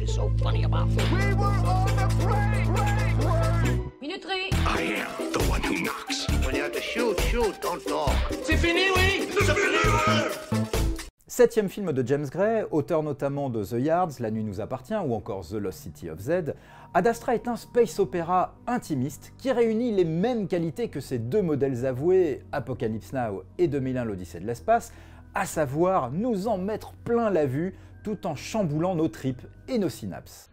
is so funny about food? We were on the plane. Minuterie. I am the one who knocks. When you have to shoot, shoot, don't talk. C'est fini, oui. C'est fini, ouais. Septième film de James Gray, auteur notamment de The Yards, La Nuit nous appartient ou encore The Lost City of Z, Ad Astra est un space opéra intimiste qui réunit les mêmes qualités que ses deux modèles avoués, Apocalypse Now et 2001 l'Odyssée de l'espace, à savoir nous en mettre plein la vue tout en chamboulant nos tripes et nos synapses.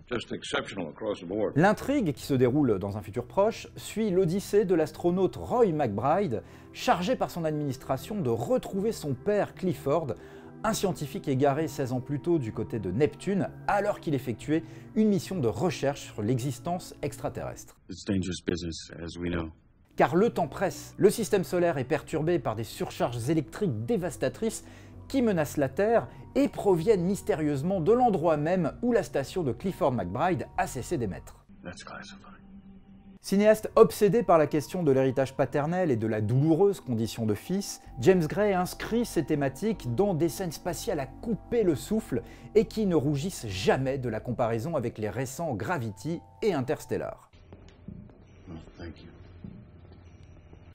L'intrigue, qui se déroule dans un futur proche, suit l'odyssée de l'astronaute Roy McBride, chargé par son administration de retrouver son père Clifford, un scientifique égaré 16 ans plus tôt du côté de Neptune, alors qu'il effectuait une mission de recherche sur l'existence extraterrestre. Car le temps presse, le système solaire est perturbé par des surcharges électriques dévastatrices qui menacent la Terre et proviennent mystérieusement de l'endroit même où la station de Clifford McBride a cessé d'émettre. Cinéaste obsédé par la question de l'héritage paternel et de la douloureuse condition de fils, James Gray inscrit ces thématiques dans des scènes spatiales à couper le souffle et qui ne rougissent jamais de la comparaison avec les récents Gravity et Interstellar.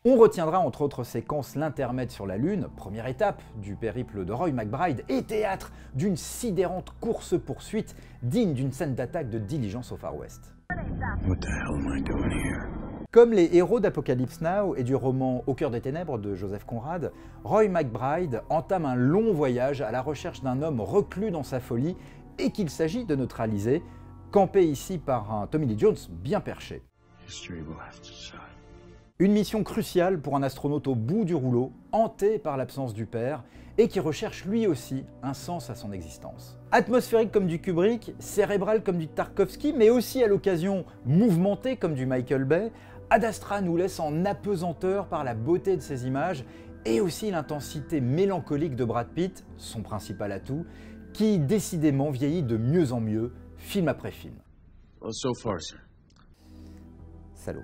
On retiendra entre autres séquences l'intermède sur la Lune, première étape du périple de Roy McBride et théâtre d'une sidérante course-poursuite digne d'une scène d'attaque de Diligence au Far West. Comme les héros d'Apocalypse Now et du roman Au cœur des ténèbres de Joseph Conrad, Roy McBride entame un long voyage à la recherche d'un homme reclus dans sa folie et qu'il s'agit de neutraliser, campé ici par un Tommy Lee Jones bien perché. Une mission cruciale pour un astronaute au bout du rouleau, hanté par l'absence du père, et qui recherche lui aussi un sens à son existence. Atmosphérique comme du Kubrick, cérébral comme du Tarkovsky, mais aussi à l'occasion mouvementé comme du Michael Bay, Ad Astra nous laisse en apesanteur par la beauté de ses images et aussi l'intensité mélancolique de Brad Pitt, son principal atout, qui décidément vieillit de mieux en mieux, film après film. Well, so far, sir. Salaud.